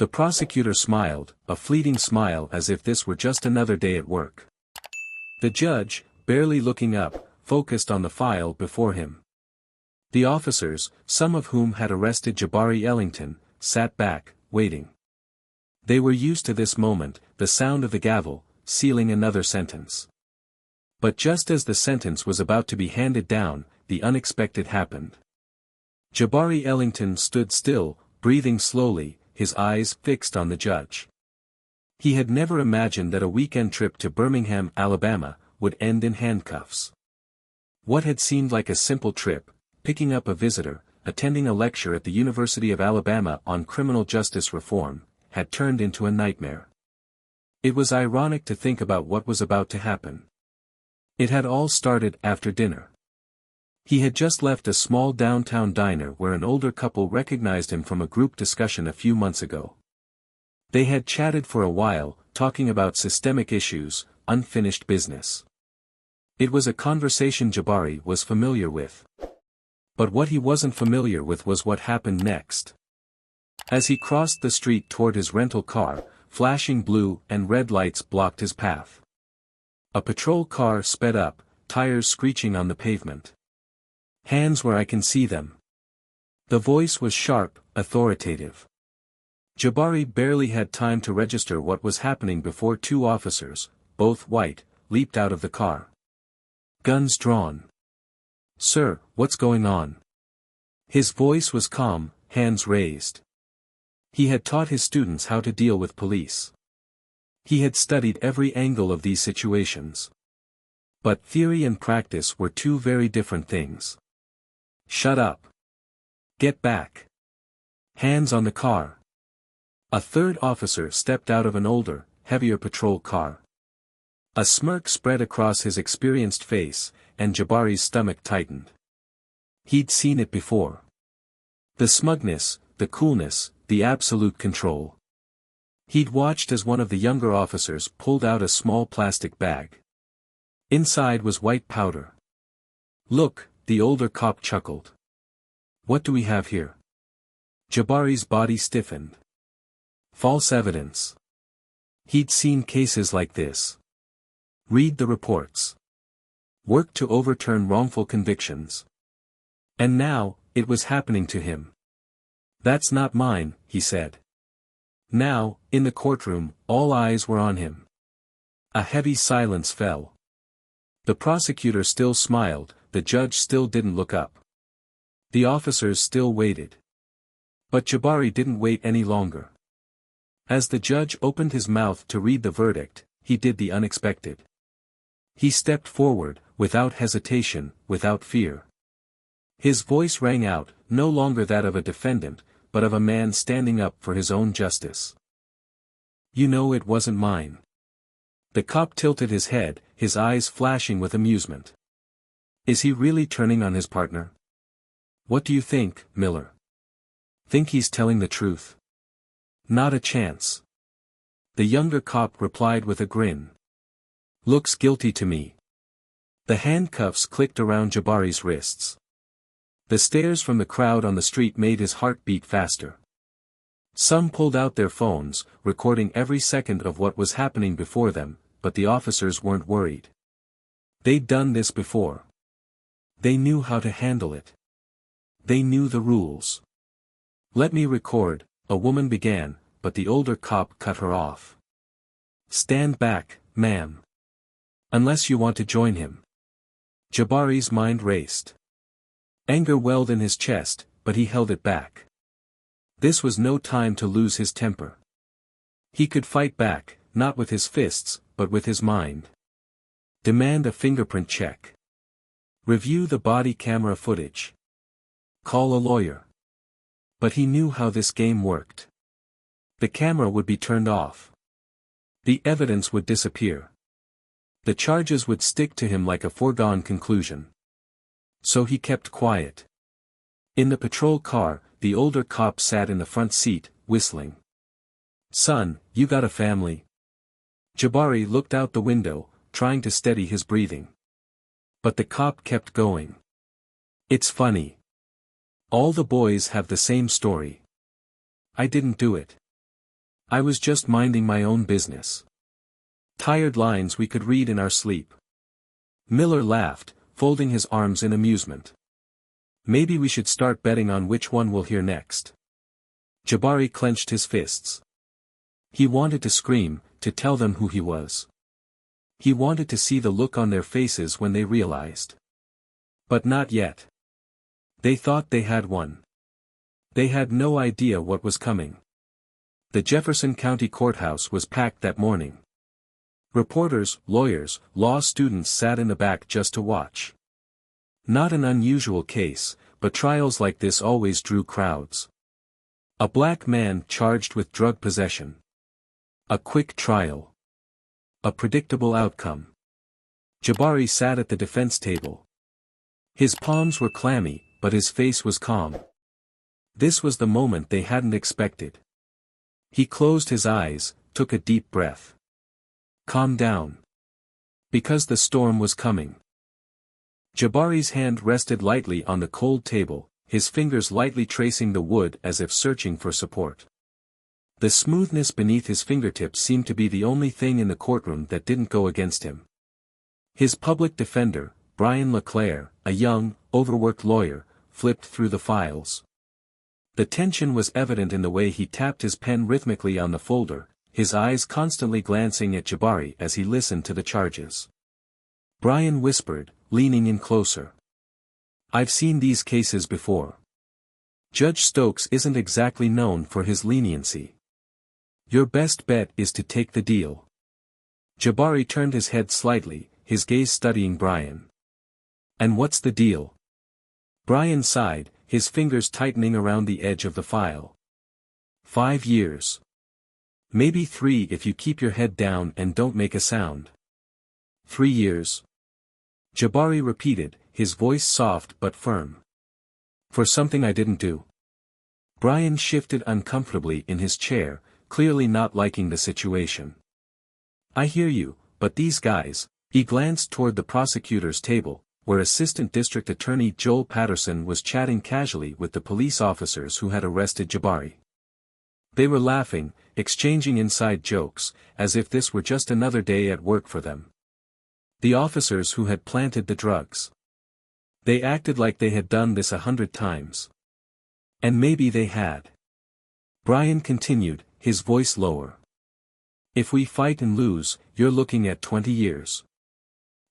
The prosecutor smiled, a fleeting smile as if this were just another day at work. The judge, barely looking up, focused on the file before him. The officers, some of whom had arrested Jabari Ellington, sat back, waiting. They were used to this moment, the sound of the gavel, sealing another sentence. But just as the sentence was about to be handed down, the unexpected happened. Jabari Ellington stood still, breathing slowly, his eyes fixed on the judge. He had never imagined that a weekend trip to Birmingham, Alabama, would end in handcuffs. What had seemed like a simple trip, picking up a visitor, attending a lecture at the University of Alabama on criminal justice reform, had turned into a nightmare. It was ironic to think about what was about to happen. It had all started after dinner. He had just left a small downtown diner where an older couple recognized him from a group discussion a few months ago. They had chatted for a while, talking about systemic issues, unfinished business. It was a conversation Jabari was familiar with. But what he wasn't familiar with was what happened next. As he crossed the street toward his rental car, flashing blue and red lights blocked his path. A patrol car sped up, tires screeching on the pavement. "Hands where I can see them." The voice was sharp, authoritative. Jabari barely had time to register what was happening before two officers, both white, leaped out of the car. Guns drawn. "Sir, what's going on?" His voice was calm, hands raised. He had taught his students how to deal with police. He had studied every angle of these situations. But theory and practice were two very different things. "Shut up. Get back. Hands on the car." A third officer stepped out of an older, heavier patrol car. A smirk spread across his experienced face, and Jabari's stomach tightened. He'd seen it before. The smugness, the coolness, the absolute control. He'd watched as one of the younger officers pulled out a small plastic bag. Inside was white powder. "Look," the older cop chuckled. "What do we have here?" Jabari's body stiffened. False evidence. He'd seen cases like this. Read the reports. Work to overturn wrongful convictions. And now, it was happening to him. "That's not mine," he said. Now, in the courtroom, all eyes were on him. A heavy silence fell. The prosecutor still smiled, the judge still didn't look up. The officers still waited. But Jabari didn't wait any longer. As the judge opened his mouth to read the verdict, he did the unexpected. He stepped forward, without hesitation, without fear. His voice rang out, no longer that of a defendant, but of a man standing up for his own justice. "You know it wasn't mine." The cop tilted his head, his eyes flashing with amusement. Is he really turning on his partner? "What do you think, Miller? Think he's telling the truth?" "Not a chance." The younger cop replied with a grin. "Looks guilty to me." The handcuffs clicked around Jabari's wrists. The stares from the crowd on the street made his heart beat faster. Some pulled out their phones, recording every second of what was happening before them, but the officers weren't worried. They'd done this before. They knew how to handle it. They knew the rules. "Let me record," a woman began, but the older cop cut her off. "Stand back, ma'am. Unless you want to join him." Jabari's mind raced. Anger welled in his chest, but he held it back. This was no time to lose his temper. He could fight back, not with his fists, but with his mind. Demand a fingerprint check. Review the body camera footage. Call a lawyer. But he knew how this game worked. The camera would be turned off. The evidence would disappear. The charges would stick to him like a foregone conclusion. So he kept quiet. In the patrol car, the older cop sat in the front seat, whistling. "Son, you got a family?" Jabari looked out the window, trying to steady his breathing. But the cop kept going. "It's funny. All the boys have the same story. I didn't do it. I was just minding my own business. Tired lines we could read in our sleep. Miller laughed, folding his arms in amusement. Maybe we should start betting on which one we'll hear next. Jabari clenched his fists. He wanted to scream, to tell them who he was. He wanted to see the look on their faces when they realized. But not yet. They thought they had won. They had no idea what was coming. The Jefferson County Courthouse was packed that morning. Reporters, lawyers, law students sat in the back just to watch. Not an unusual case, but trials like this always drew crowds. A black man charged with drug possession. A quick trial. A predictable outcome. Jabari sat at the defense table. His palms were clammy, but his face was calm. This was the moment they hadn't expected. He closed his eyes, took a deep breath. Calm down. Because the storm was coming. Jabari's hand rested lightly on the cold table, his fingers lightly tracing the wood as if searching for support. The smoothness beneath his fingertips seemed to be the only thing in the courtroom that didn't go against him. His public defender, Brian LeClaire, a young, overworked lawyer, flipped through the files. The tension was evident in the way he tapped his pen rhythmically on the folder, his eyes constantly glancing at Jabari as he listened to the charges. Brian whispered, leaning in closer. I've seen these cases before. Judge Stokes isn't exactly known for his leniency. Your best bet is to take the deal. Jabari turned his head slightly, his gaze studying Brian. And what's the deal? Brian sighed, his fingers tightening around the edge of the file. 5 years. Maybe 3 if you keep your head down and don't make a sound. 3 years. Jabari repeated, his voice soft but firm. For something I didn't do. Brian shifted uncomfortably in his chair, clearly not liking the situation. I hear you, but these guys, he glanced toward the prosecutor's table, where Assistant District Attorney Joel Patterson was chatting casually with the police officers who had arrested Jabari. They were laughing, exchanging inside jokes, as if this were just another day at work for them. The officers who had planted the drugs. They acted like they had done this 100 times. And maybe they had. Brian continued, his voice lower. If we fight and lose, you're looking at 20 years.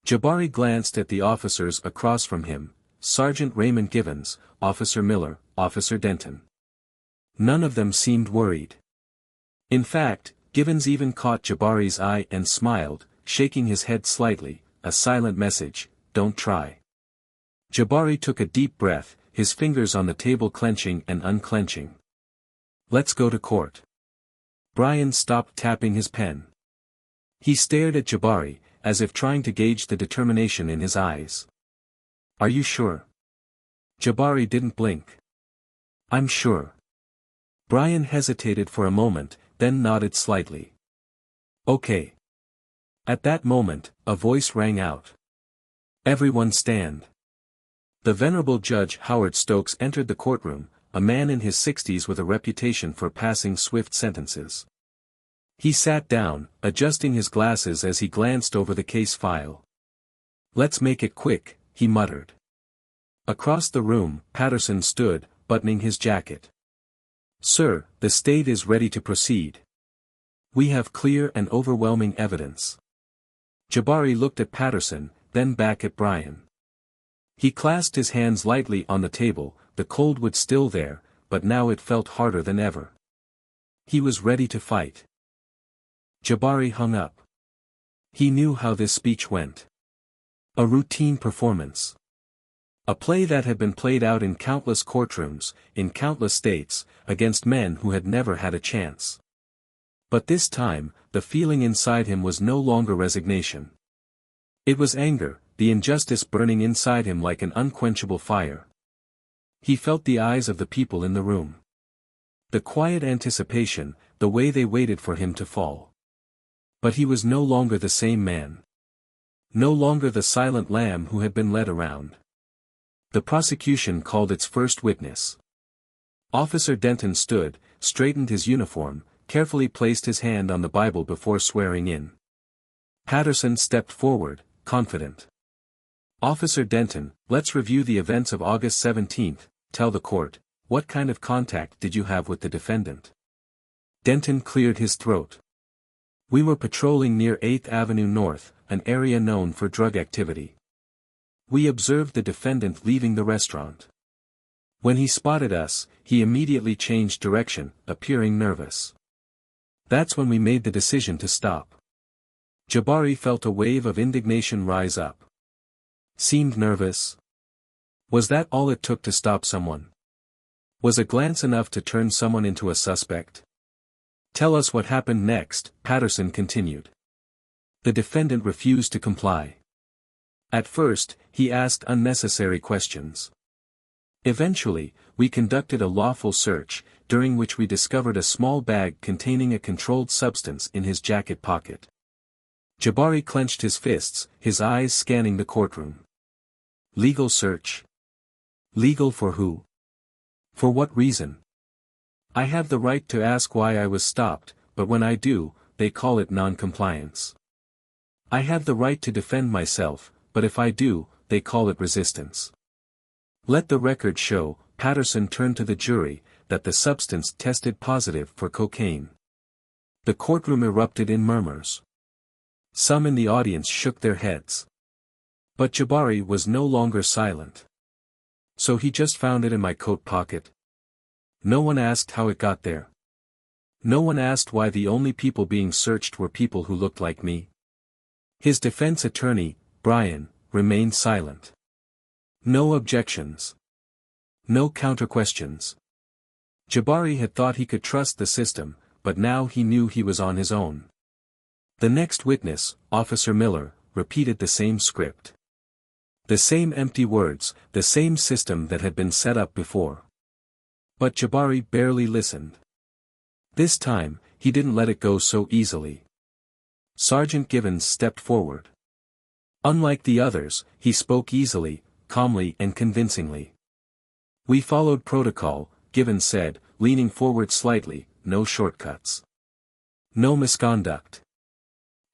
Jabari glanced at the officers across from him, Sergeant Raymond Givens, Officer Miller, Officer Denton. None of them seemed worried. In fact, Givens even caught Jabari's eye and smiled, shaking his head slightly, a silent message, don't try. Jabari took a deep breath, his fingers on the table clenching and unclenching. Let's go to court. Brian stopped tapping his pen. He stared at Jabari, as if trying to gauge the determination in his eyes. Are you sure? Jabari didn't blink. I'm sure. Brian hesitated for a moment, then nodded slightly. Okay. At that moment, a voice rang out. Everyone stand. The venerable Judge Howard Stokes entered the courtroom, a man in his 60s with a reputation for passing swift sentences. He sat down, adjusting his glasses as he glanced over the case file. Let's make it quick, he muttered. Across the room, Patterson stood, buttoning his jacket. Sir, the state is ready to proceed. We have clear and overwhelming evidence. Jabari looked at Patterson, then back at Brian. He clasped his hands lightly on the table, the cold wood still there, but now it felt harder than ever. He was ready to fight. Jabari hung up. He knew how this speech went. A routine performance. A play that had been played out in countless courtrooms, in countless states, against men who had never had a chance. But this time, the feeling inside him was no longer resignation. It was anger, the injustice burning inside him like an unquenchable fire. He felt the eyes of the people in the room. The quiet anticipation, the way they waited for him to fall. But he was no longer the same man. No longer the silent lamb who had been led around. The prosecution called its first witness. Officer Denton stood, straightened his uniform, carefully placed his hand on the Bible before swearing in. Patterson stepped forward, confident. "Officer Denton, let's review the events of August 17th, tell the court, what kind of contact did you have with the defendant?" Denton cleared his throat. "We were patrolling near 8th Avenue North, an area known for drug activity. We observed the defendant leaving the restaurant. When he spotted us, he immediately changed direction, appearing nervous. That's when we made the decision to stop." Jabari felt a wave of indignation rise up. Seemed nervous? Was that all it took to stop someone? Was a glance enough to turn someone into a suspect? "Tell us what happened next," Patterson continued. The defendant refused to comply. At first, he asked unnecessary questions. Eventually, we conducted a lawful search, during which we discovered a small bag containing a controlled substance in his jacket pocket. Jabari clenched his fists, his eyes scanning the courtroom. Legal search? Legal for who? For what reason? I have the right to ask why I was stopped, but when I do, they call it non-compliance. I have the right to defend myself, but if I do, they call it resistance. Let the record show, Patterson turned to the jury, that the substance tested positive for cocaine. The courtroom erupted in murmurs. Some in the audience shook their heads. But Jabari was no longer silent. "So he just found it in my coat pocket? No one asked how it got there. No one asked why the only people being searched were people who looked like me?" His defense attorney, Brian, remained silent. No objections. No counter-questions. Jabari had thought he could trust the system, but now he knew he was on his own. The next witness, Officer Miller, repeated the same script. The same empty words, the same system that had been set up before. But Jabari barely listened. This time, he didn't let it go so easily. Sergeant Givens stepped forward. Unlike the others, he spoke easily, calmly and convincingly. "We followed protocol," Givens said, leaning forward slightly, "no shortcuts. No misconduct.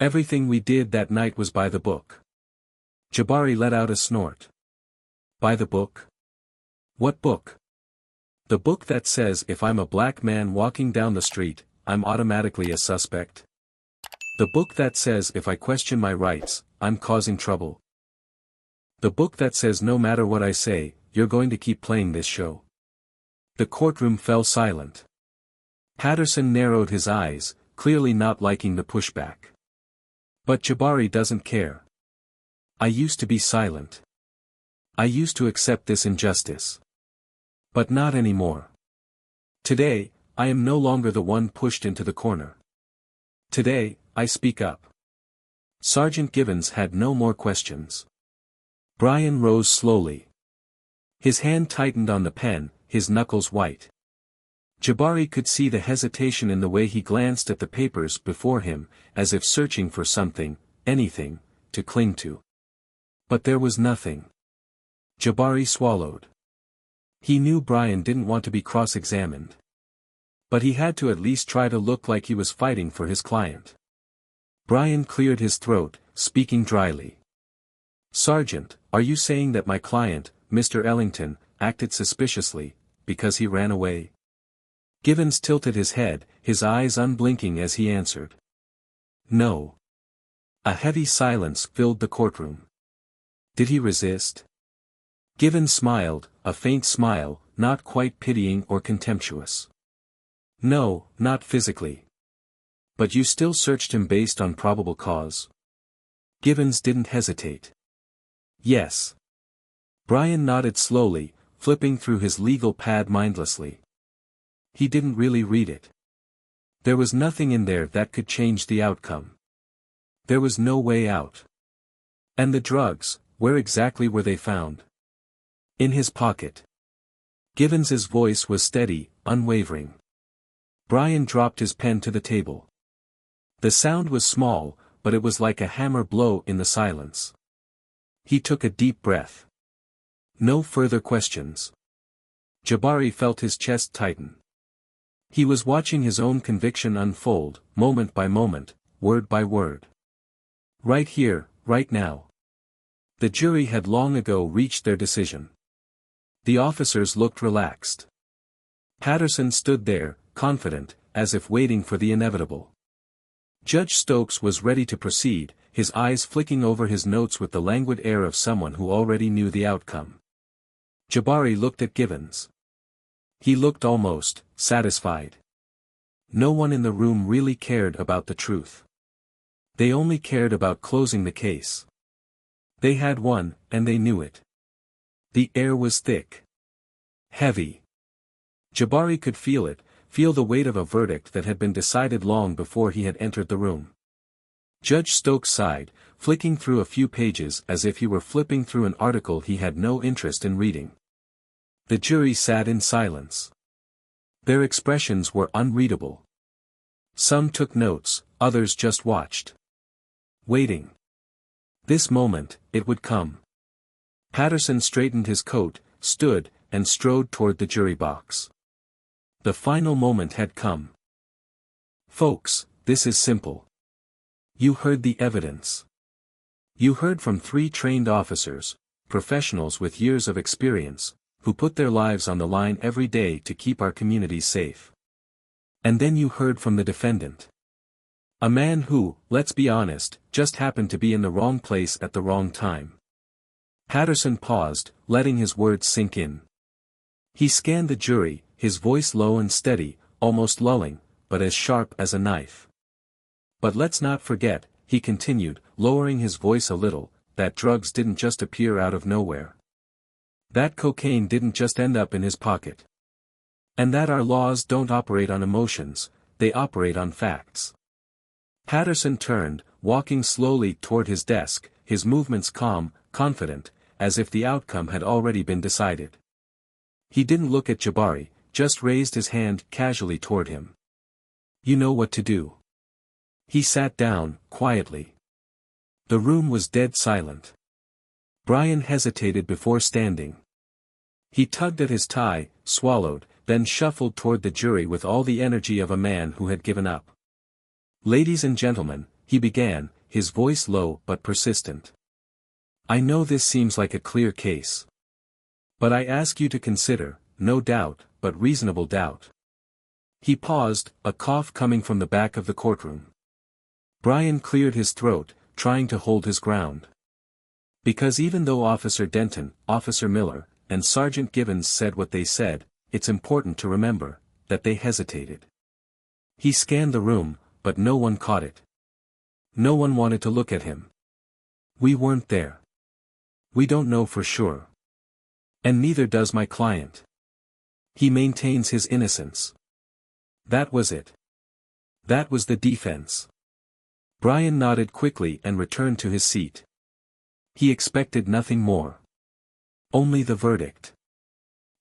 Everything we did that night was by the book." Jabari let out a snort. "By the book? What book?" "The book that says if I'm a black man walking down the street, I'm automatically a suspect. The book that says if I question my rights, I'm causing trouble. The book that says no matter what I say, you're going to keep playing this show." The courtroom fell silent. Patterson narrowed his eyes, clearly not liking the pushback. "But Jabari doesn't care. I used to be silent. I used to accept this injustice. But not anymore. Today, I am no longer the one pushed into the corner. Today, I speak up." Sergeant Givens had no more questions. Brian rose slowly. His hand tightened on the pen, his knuckles white. Jabari could see the hesitation in the way he glanced at the papers before him, as if searching for something, anything, to cling to. But there was nothing. Jabari swallowed. He knew Brian didn't want to be cross-examined. But he had to at least try to look like he was fighting for his client. Brian cleared his throat, speaking dryly. "Sergeant, are you saying that my client, Mr. Ellington, acted suspiciously, because he ran away?" Givens tilted his head, his eyes unblinking as he answered. "No." A heavy silence filled the courtroom. "Did he resist?" Givens smiled, a faint smile, not quite pitying or contemptuous. "No, not physically. But you still searched him based on probable cause?" Givens didn't hesitate. "Yes." Brian nodded slowly, flipping through his legal pad mindlessly. He didn't really read it. There was nothing in there that could change the outcome. There was no way out. And the drugs, where exactly were they found? In his pocket. Givens's voice was steady, unwavering. Brian dropped his pen to the table. The sound was small, but it was like a hammer blow in the silence. He took a deep breath. No further questions. Jabari felt his chest tighten. He was watching his own conviction unfold, moment by moment, word by word. Right here, right now. The jury had long ago reached their decision. The officers looked relaxed. Patterson stood there, confident, as if waiting for the inevitable. Judge Stokes was ready to proceed, his eyes flicking over his notes with the languid air of someone who already knew the outcome. Jabari looked at Givens. He looked almost satisfied. No one in the room really cared about the truth. They only cared about closing the case. They had won, and they knew it. The air was thick. Heavy. Jabari could feel it, feel the weight of a verdict that had been decided long before he had entered the room. Judge Stokes sighed, flicking through a few pages as if he were flipping through an article he had no interest in reading. The jury sat in silence. Their expressions were unreadable. Some took notes, others just watched. Waiting. This moment, it would come. Patterson straightened his coat, stood, and strode toward the jury box. The final moment had come. Folks, this is simple. You heard the evidence. You heard from 3 trained officers, professionals with years of experience, who put their lives on the line every day to keep our communities safe. And then you heard from the defendant. A man who, let's be honest, just happened to be in the wrong place at the wrong time. Patterson paused, letting his words sink in. He scanned the jury, his voice low and steady, almost lulling, but as sharp as a knife. But let's not forget, he continued, lowering his voice a little, that drugs didn't just appear out of nowhere. That cocaine didn't just end up in his pocket. And that our laws don't operate on emotions, they operate on facts. Patterson turned, walking slowly toward his desk, his movements calm, confident, as if the outcome had already been decided. He didn't look at Jabari, just raised his hand casually toward him. You know what to do. He sat down, quietly. The room was dead silent. Brian hesitated before standing. He tugged at his tie, swallowed, then shuffled toward the jury with all the energy of a man who had given up. Ladies and gentlemen, he began, his voice low but persistent. I know this seems like a clear case. But I ask you to consider, no doubt, but reasonable doubt. He paused, a cough coming from the back of the courtroom. Brian cleared his throat, trying to hold his ground. Because even though Officer Denton, Officer Miller, and Sergeant Givens said what they said, it's important to remember, that they hesitated. He scanned the room, but no one caught it. No one wanted to look at him. We weren't there. We don't know for sure. And neither does my client. He maintains his innocence. That was it. That was the defense. Brian nodded quickly and returned to his seat. He expected nothing more. Only the verdict.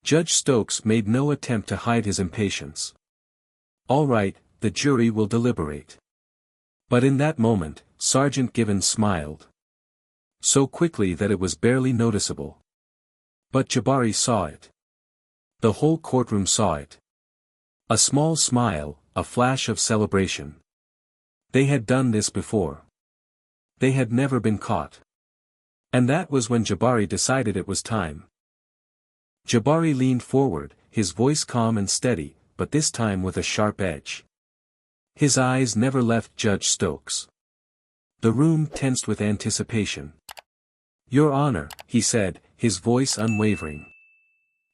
Judge Stokes made no attempt to hide his impatience. All right, the jury will deliberate. But in that moment, Sergeant Givens smiled. So quickly that it was barely noticeable. But Jabari saw it. The whole courtroom saw it. A small smile, a flash of celebration. They had done this before. They had never been caught. And that was when Jabari decided it was time. Jabari leaned forward, his voice calm and steady, but this time with a sharp edge. His eyes never left Judge Stokes. The room tensed with anticipation. Your Honor, he said, his voice unwavering.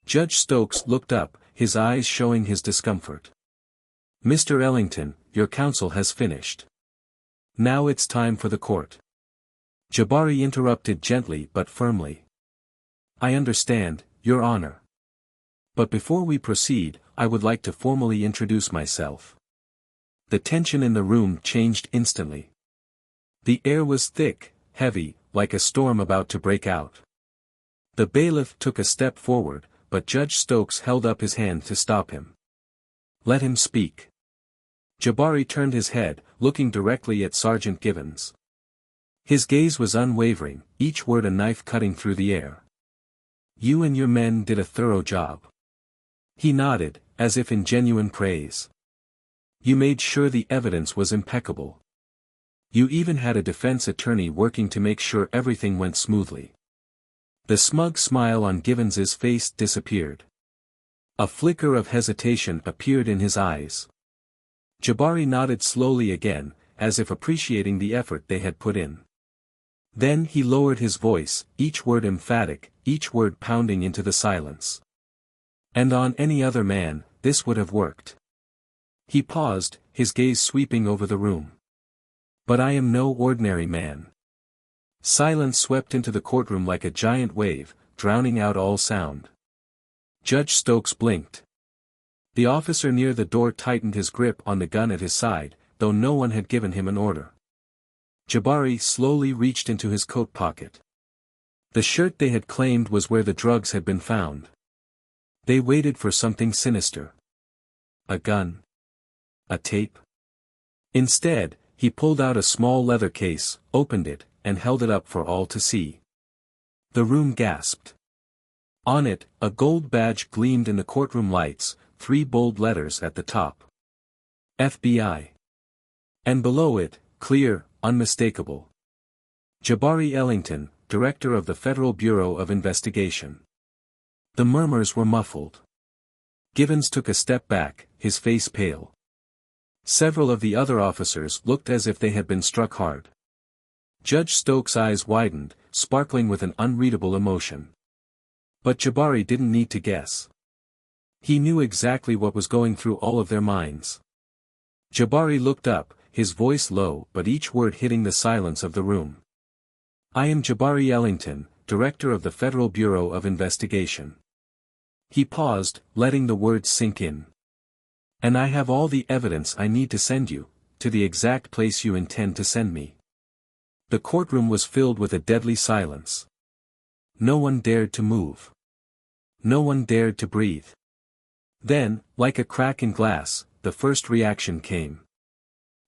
Judge Stokes looked up, his eyes showing his discomfort. Mr. Ellington, your counsel has finished. Now it's time for the court. Jabari interrupted gently but firmly. I understand, Your Honor. But before we proceed, I would like to formally introduce myself. The tension in the room changed instantly. The air was thick, heavy, like a storm about to break out. The bailiff took a step forward, but Judge Stokes held up his hand to stop him. Let him speak. Jabari turned his head, looking directly at Sergeant Givens. His gaze was unwavering, each word a knife cutting through the air. You and your men did a thorough job. He nodded, as if in genuine praise. You made sure the evidence was impeccable. You even had a defense attorney working to make sure everything went smoothly. The smug smile on Givens's face disappeared. A flicker of hesitation appeared in his eyes. Jabari nodded slowly again, as if appreciating the effort they had put in. Then he lowered his voice, each word emphatic, each word pounding into the silence. And on any other man, this would have worked. He paused, his gaze sweeping over the room. But I am no ordinary man. Silence swept into the courtroom like a giant wave, drowning out all sound. Judge Stokes blinked. The officer near the door tightened his grip on the gun at his side, though no one had given him an order. Jabari slowly reached into his coat pocket. The shirt they had claimed was where the drugs had been found. They waited for something sinister. A gun? A tape? Instead, he pulled out a small leather case, opened it, and held it up for all to see. The room gasped. On it, a gold badge gleamed in the courtroom lights, 3 bold letters at the top. FBI. And below it, clear, unmistakable. Jabari Ellington, Director of the Federal Bureau of Investigation. The murmurs were muffled. Givens took a step back, his face pale. Several of the other officers looked as if they had been struck hard. Judge Stokes' eyes widened, sparkling with an unreadable emotion. But Jabari didn't need to guess. He knew exactly what was going through all of their minds. Jabari looked up, his voice low but each word hitting the silence of the room. I am Jabari Ellington, Director of the Federal Bureau of Investigation. He paused, letting the words sink in. And I have all the evidence I need to send you, to the exact place you intend to send me. The courtroom was filled with a deadly silence. No one dared to move. No one dared to breathe. Then, like a crack in glass, the first reaction came.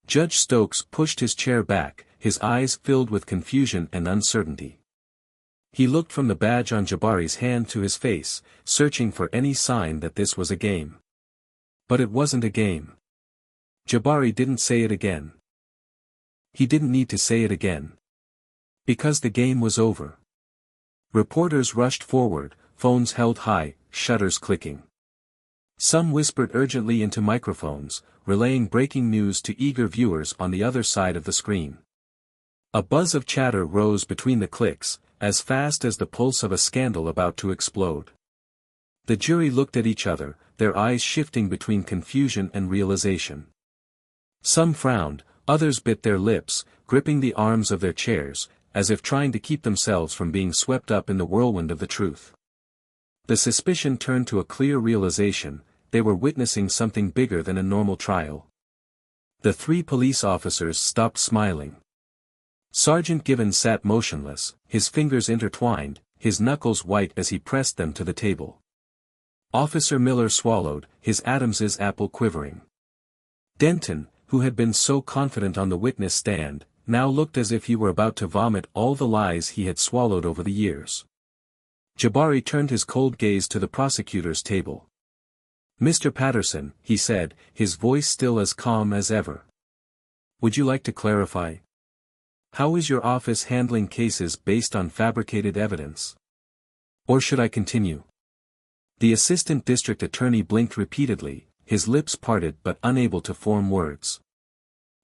Judge Stokes pushed his chair back, his eyes filled with confusion and uncertainty. He looked from the badge on Jabari's hand to his face, searching for any sign that this was a game. But it wasn't a game. Jabari didn't say it again. He didn't need to say it again. Because the game was over. Reporters rushed forward, phones held high, shutters clicking. Some whispered urgently into microphones, relaying breaking news to eager viewers on the other side of the screen. A buzz of chatter rose between the clicks, as fast as the pulse of a scandal about to explode. The jury looked at each other, their eyes shifting between confusion and realization. Some frowned, others bit their lips, gripping the arms of their chairs, as if trying to keep themselves from being swept up in the whirlwind of the truth. The suspicion turned to a clear realization, they were witnessing something bigger than a normal trial. The 3 police officers stopped smiling. Sergeant Givens sat motionless, his fingers intertwined, his knuckles white as he pressed them to the table. Officer Miller swallowed, his Adams's apple quivering. Denton, who had been so confident on the witness stand, now looked as if he were about to vomit all the lies he had swallowed over the years. Jabari turned his cold gaze to the prosecutor's table. Mr. Patterson, he said, his voice still as calm as ever. Would you like to clarify? How is your office handling cases based on fabricated evidence? Or should I continue? The assistant district attorney blinked repeatedly, his lips parted but unable to form words.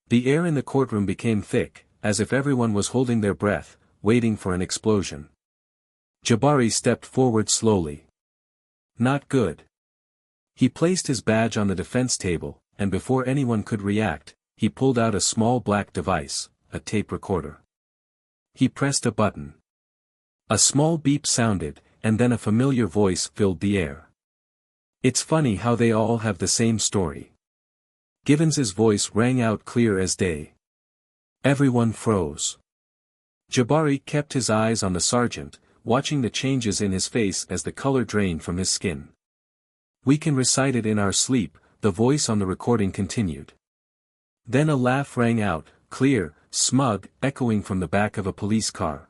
The air in the courtroom became thick, as if everyone was holding their breath, waiting for an explosion. Jabari stepped forward slowly. Not good. He placed his badge on the defense table, and before anyone could react, he pulled out a small black device, a tape recorder. He pressed a button. A small beep sounded, and then a familiar voice filled the air. It's funny how they all have the same story. Givens's voice rang out clear as day. Everyone froze. Jabari kept his eyes on the sergeant, watching the changes in his face as the color drained from his skin. We can recite it in our sleep, the voice on the recording continued. Then a laugh rang out, clear, smug, echoing from the back of a police car.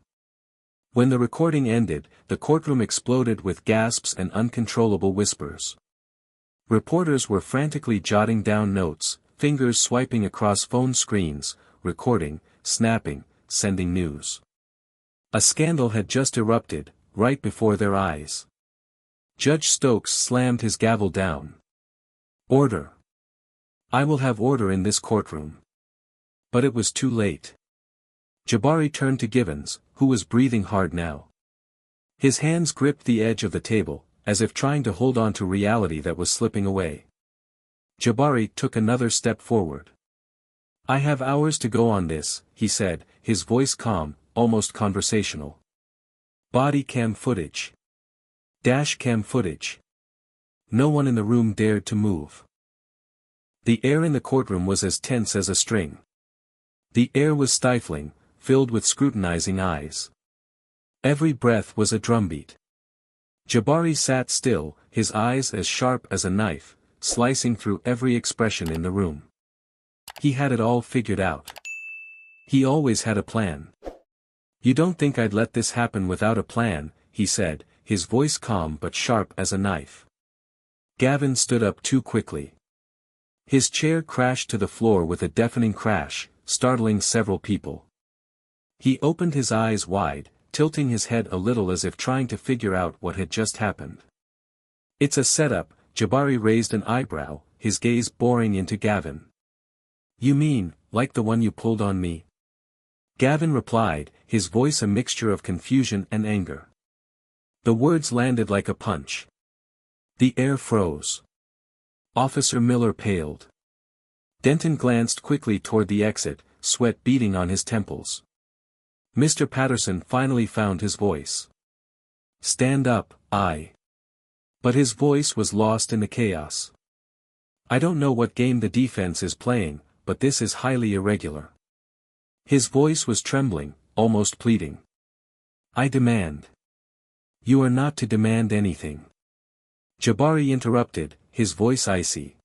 When the recording ended, the courtroom exploded with gasps and uncontrollable whispers. Reporters were frantically jotting down notes, fingers swiping across phone screens, recording, snapping, sending news. A scandal had just erupted, right before their eyes. Judge Stokes slammed his gavel down. Order. I will have order in this courtroom. But it was too late. Jabari turned to Givens, who was breathing hard now. His hands gripped the edge of the table, as if trying to hold on to reality that was slipping away. Jabari took another step forward. I have hours to go on this, he said, his voice calm, almost conversational. Body cam footage. Dash cam footage. No one in the room dared to move. The air in the courtroom was as tense as a string. The air was stifling, filled with scrutinizing eyes. Every breath was a drumbeat. Jabari sat still, his eyes as sharp as a knife, slicing through every expression in the room. He had it all figured out. He always had a plan. You don't think I'd let this happen without a plan, he said, his voice calm but sharp as a knife. Gavin stood up too quickly. His chair crashed to the floor with a deafening crash, startling several people. He opened his eyes wide, tilting his head a little as if trying to figure out what had just happened. It's a setup, Jabari raised an eyebrow, his gaze boring into Gavin. You mean, like the one you pulled on me? Gavin replied, his voice a mixture of confusion and anger. The words landed like a punch. The air froze. Officer Miller paled. Denton glanced quickly toward the exit, sweat beading on his temples. Mr. Patterson finally found his voice. Stand up, But his voice was lost in the chaos. I don't know what game the defense is playing, but this is highly irregular. His voice was trembling, almost pleading. I demand. You are not to demand anything. Jabari interrupted, his voice icy.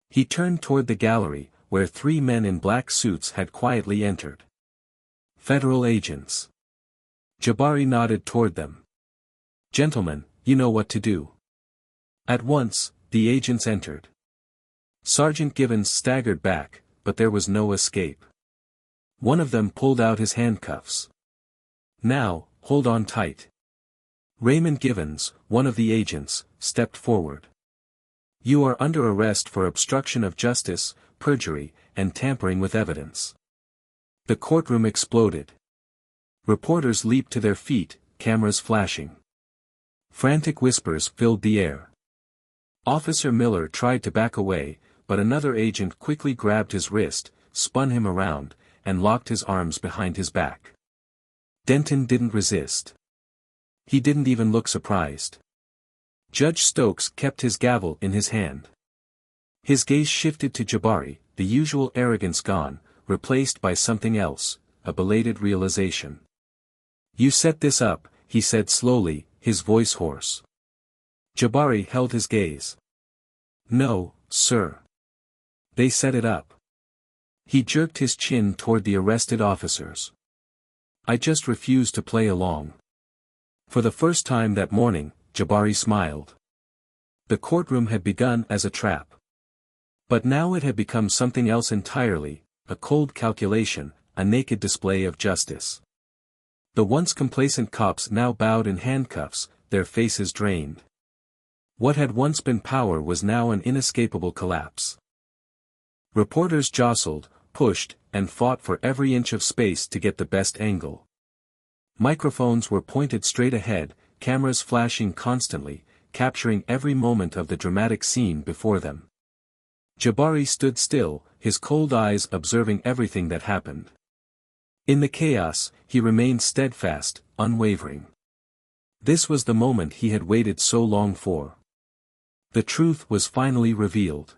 He turned toward the gallery, where 3 men in black suits had quietly entered. Federal agents. Jabari nodded toward them. Gentlemen, you know what to do. At once, the agents entered. Sergeant Givens staggered back, but there was no escape. One of them pulled out his handcuffs. Now, hold on tight. Raymond Givens, one of the agents, stepped forward. You are under arrest for obstruction of justice, perjury, and tampering with evidence. The courtroom exploded. Reporters leaped to their feet, cameras flashing. Frantic whispers filled the air. Officer Miller tried to back away, but another agent quickly grabbed his wrist, spun him around, and locked his arms behind his back. Denton didn't resist. He didn't even look surprised. Judge Stokes kept his gavel in his hand. His gaze shifted to Jabari, the usual arrogance gone, replaced by something else, a belated realization. You set this up, he said slowly, his voice hoarse. Jabari held his gaze. No, sir. They set it up. He jerked his chin toward the arrested officers. I just refused to play along. For the first time that morning, Jabari smiled. The courtroom had begun as a trap. But now it had become something else entirely, a cold calculation, a naked display of justice. The once complacent cops now bowed in handcuffs, their faces drained. What had once been power was now an inescapable collapse. Reporters jostled, pushed, and fought for every inch of space to get the best angle. Microphones were pointed straight ahead, cameras flashing constantly, capturing every moment of the dramatic scene before them. Jabari stood still, his cold eyes observing everything that happened. In the chaos, he remained steadfast, unwavering. This was the moment he had waited so long for. The truth was finally revealed.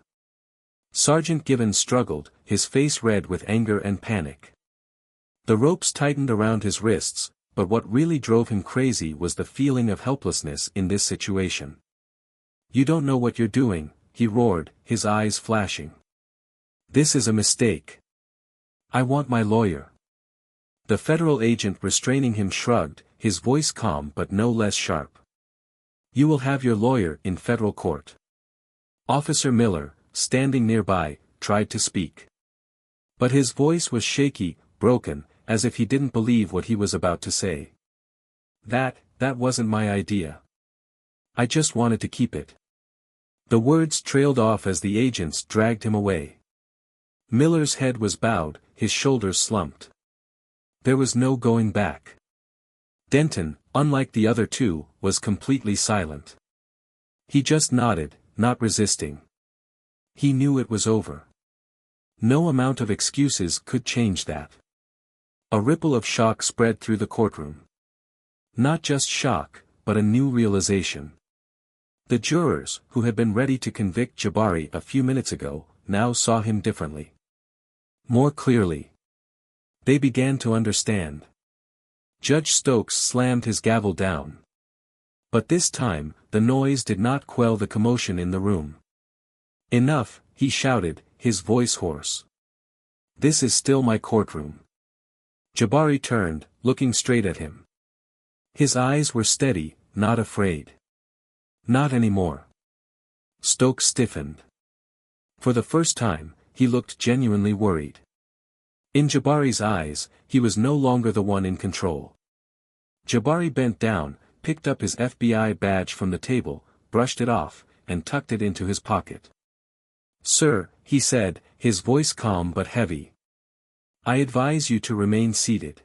Sergeant Givens struggled, his face red with anger and panic. The ropes tightened around his wrists, but what really drove him crazy was the feeling of helplessness in this situation. You don't know what you're doing, he roared, his eyes flashing. This is a mistake. I want my lawyer. The federal agent restraining him shrugged, his voice calm but no less sharp. You will have your lawyer in federal court. Officer Miller, standing nearby, tried to speak. But his voice was shaky, broken, as if he didn't believe what he was about to say. That wasn't my idea. I just wanted to keep it." The words trailed off as the agents dragged him away. Miller's head was bowed, his shoulders slumped. There was no going back. Denton, unlike the other two, was completely silent. He just nodded, not resisting. He knew it was over. No amount of excuses could change that. A ripple of shock spread through the courtroom. Not just shock, but a new realization. The jurors, who had been ready to convict Jabari a few minutes ago, now saw him differently. More clearly. They began to understand. Judge Stokes slammed his gavel down. But this time, the noise did not quell the commotion in the room. "Enough," he shouted, his voice hoarse. "This is still my courtroom." Jabari turned, looking straight at him. His eyes were steady, not afraid. "Not anymore." Stokes stiffened. For the first time, he looked genuinely worried. In Jabari's eyes, he was no longer the one in control. Jabari bent down, picked up his FBI badge from the table, brushed it off, and tucked it into his pocket. "Sir," he said, his voice calm but heavy. "I advise you to remain seated.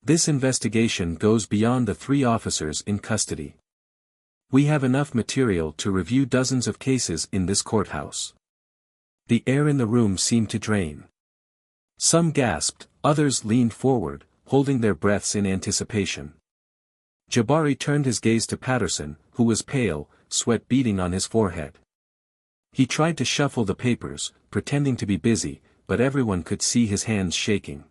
This investigation goes beyond the 3 officers in custody. We have enough material to review dozens of cases in this courthouse." The air in the room seemed to drain. Some gasped, others leaned forward, holding their breaths in anticipation. Jabari turned his gaze to Patterson, who was pale, sweat beading on his forehead. He tried to shuffle the papers, pretending to be busy, but everyone could see his hands shaking.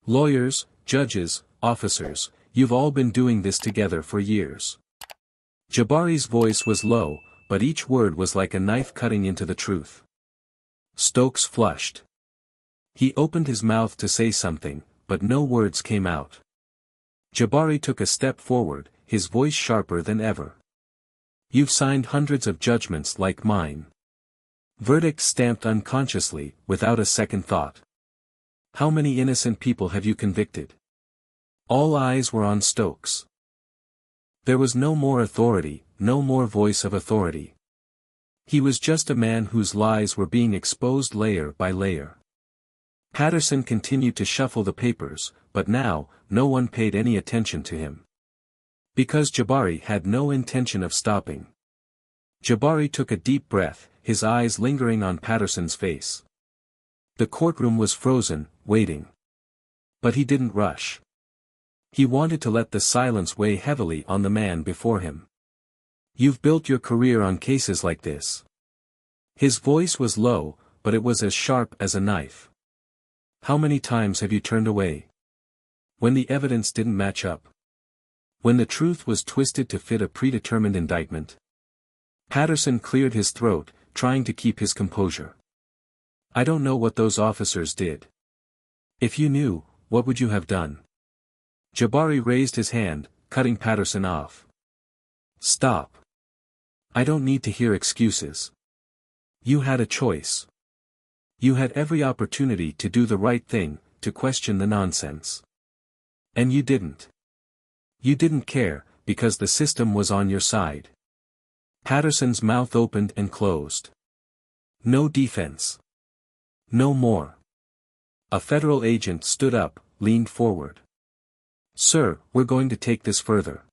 "Lawyers, judges, officers, you've all been doing this together for years." Jabari's voice was low, but each word was like a knife cutting into the truth. Stokes flushed. He opened his mouth to say something, but no words came out. Jabari took a step forward, his voice sharper than ever. "You've signed hundreds of judgments like mine. Verdicts stamped unconsciously, without a second thought. How many innocent people have you convicted?" All eyes were on Stokes. There was no more authority, no more voice of authority. He was just a man whose lies were being exposed layer by layer. Patterson continued to shuffle the papers, but now, no one paid any attention to him. Because Jabari had no intention of stopping. Jabari took a deep breath, his eyes lingering on Patterson's face. The courtroom was frozen, waiting. But he didn't rush. He wanted to let the silence weigh heavily on the man before him. "You've built your career on cases like this." His voice was low, but it was as sharp as a knife. "How many times have you turned away? When the evidence didn't match up? When the truth was twisted to fit a predetermined indictment?" Patterson cleared his throat, trying to keep his composure. "I don't know what those officers did. If you knew, what would you have done?" Jabari raised his hand, cutting Patterson off. "Stop. I don't need to hear excuses. You had a choice. You had every opportunity to do the right thing, to question the nonsense. And you didn't. You didn't care, because the system was on your side." Patterson's mouth opened and closed. No defense. No more. A federal agent stood up, leaned forward. "Sir, we're going to take this further.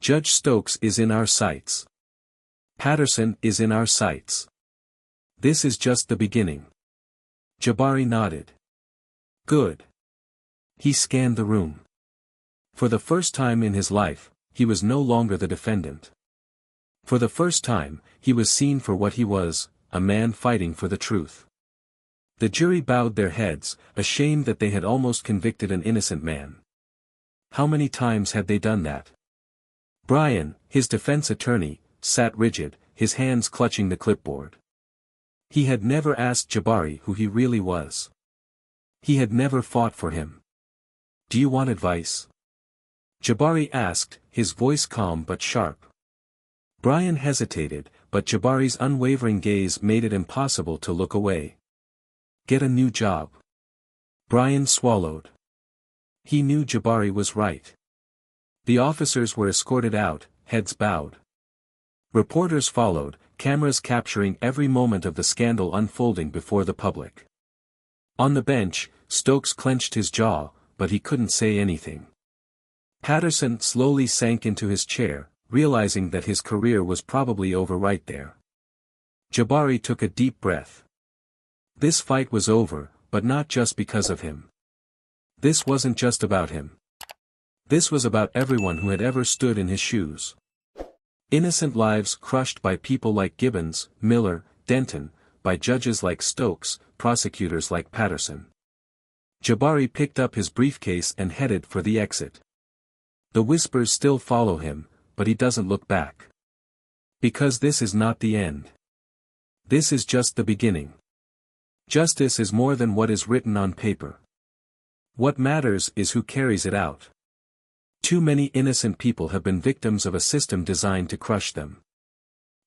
Judge Stokes is in our sights. Patterson is in our sights. This is just the beginning." Jabari nodded. "Good." He scanned the room. For the first time in his life, he was no longer the defendant. For the first time, he was seen for what he was, a man fighting for the truth. The jury bowed their heads, ashamed that they had almost convicted an innocent man. How many times had they done that? Brian, his defense attorney, sat rigid, his hands clutching the clipboard. He had never asked Jabari who he really was. He had never fought for him. "Do you want advice?" Jabari asked, his voice calm but sharp. Brian hesitated, but Jabari's unwavering gaze made it impossible to look away. Get a new job. Brian swallowed. He knew Jabari was right. The officers were escorted out, heads bowed. Reporters followed, cameras capturing every moment of the scandal unfolding before the public. On the bench, Stokes clenched his jaw, but he couldn't say anything. Patterson slowly sank into his chair, realizing that his career was probably over right there. Jabari took a deep breath. This fight was over, but not just because of him. This wasn't just about him. This was about everyone who had ever stood in his shoes. Innocent lives crushed by people like Gibbons, Miller, Denton, by judges like Stokes, prosecutors like Patterson. Jabari picked up his briefcase and headed for the exit. The whispers still follow him, but he doesn't look back. Because this is not the end. This is just the beginning. Justice is more than what is written on paper. What matters is who carries it out. Too many innocent people have been victims of a system designed to crush them.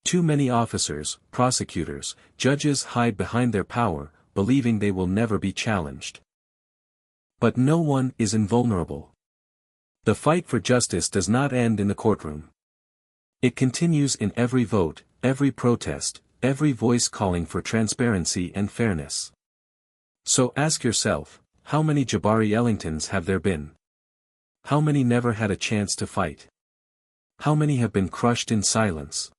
Too many officers, prosecutors, judges hide behind their power, believing they will never be challenged. But no one is invulnerable. The fight for justice does not end in the courtroom. It continues in every vote, every protest, every voice calling for transparency and fairness. So ask yourself, how many Jabari Ellingtons have there been? How many never had a chance to fight? How many have been crushed in silence?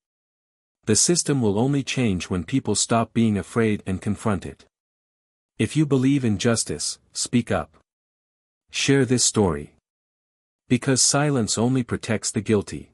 The system will only change when people stop being afraid and confront it. If you believe in justice, speak up. Share this story. Because silence only protects the guilty.